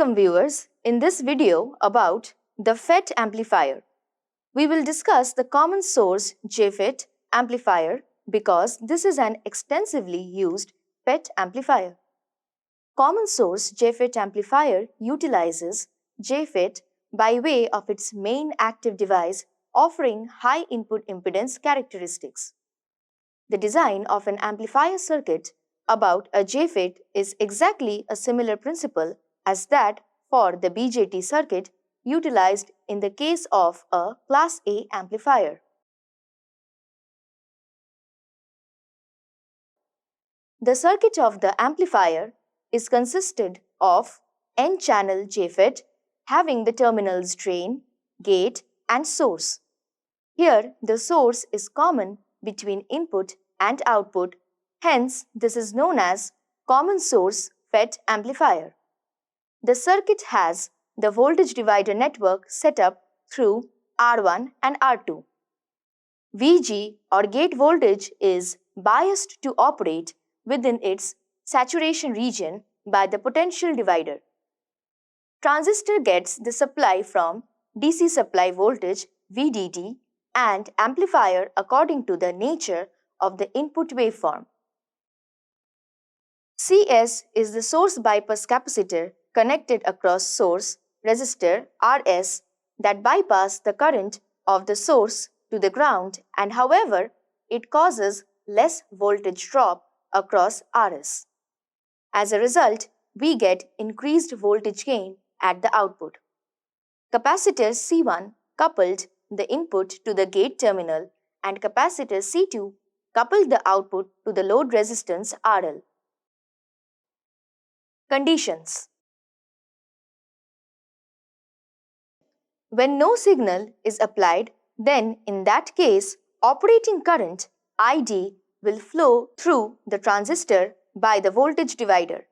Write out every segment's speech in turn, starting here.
Welcome viewers, in this video about the FET amplifier. We will discuss the common source JFET amplifier because this is an extensively used FET amplifier. Common source JFET amplifier utilizes JFET by way of its main active device offering high input impedance characteristics. The design of an amplifier circuit about a JFET is exactly a similar principle as that for the BJT circuit utilized in the case of a Class A amplifier. The circuit of the amplifier is consisted of N-channel JFET having the terminals drain, gate and source. Here the source is common between input and output, hence this is known as common source FET amplifier. The circuit has the voltage divider network set up through R1 and R2. VG or gate voltage is biased to operate within its saturation region by the potential divider. Transistor gets the supply from DC supply voltage VDD and amplifier according to the nature of the input waveform. CS is the source bypass capacitor connected across source resistor RS that bypass the current of the source to the ground and however it causes less voltage drop across RS. As a result, we get increased voltage gain at the output. Capacitor C1 coupled the input to the gate terminal and capacitor C2 coupled the output to the load resistance RL. Conditions. When no signal is applied, then in that case, operating current ID will flow through the transistor by the voltage divider.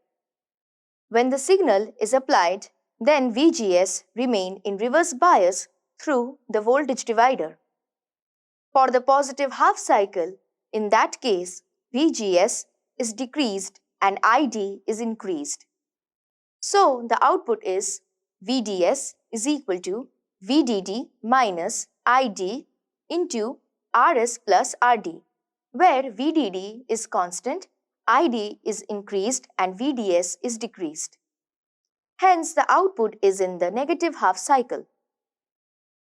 When the signal is applied, then VGS remain in reverse bias through the voltage divider. For the positive half cycle, in that case, VGS is decreased and ID is increased. So, the output is VDS is equal to VDD minus ID into RS plus RD, where VDD is constant, ID is increased and VDS is decreased. Hence, the output is in the negative half cycle.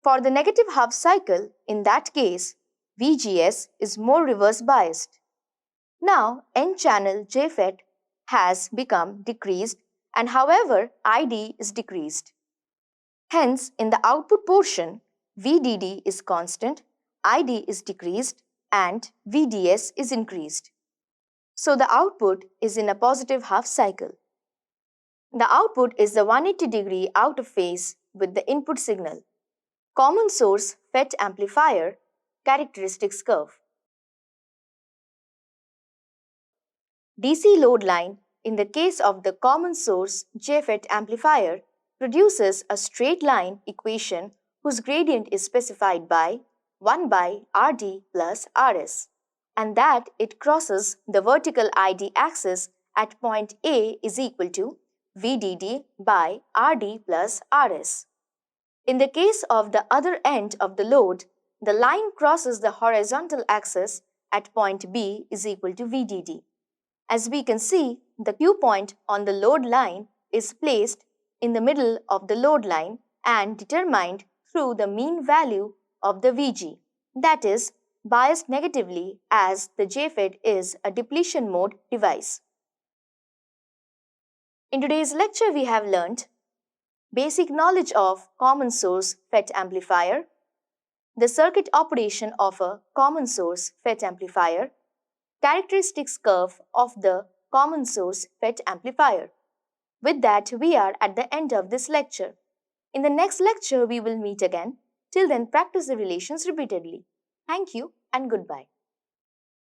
For the negative half cycle, in that case, VGS is more reverse biased. Now, N-channel JFET has become decreased and however ID is decreased. Hence, in the output portion, VDD is constant, ID is decreased and VDS is increased. So, the output is in a positive half cycle. The output is the 180-degree out of phase with the input signal. Common source FET amplifier characteristics curve. DC load line in the case of the common source JFET amplifier produces a straight line equation whose gradient is specified by 1 by RD plus RS and that it crosses the vertical ID axis at point A is equal to VDD by RD plus RS. In the case of the other end of the load, the line crosses the horizontal axis at point B is equal to VDD. As we can see, the Q point on the load line is placed in the middle of the load line and determined through the mean value of the VG, that is, biased negatively as the JFET is a depletion mode device. In today's lecture, we have learnt basic knowledge of common source FET amplifier, the circuit operation of a common source FET amplifier, characteristics curve of the common source FET amplifier. With that, we are at the end of this lecture. In the next lecture, we will meet again. Till then, practice the relations repeatedly. Thank you and goodbye.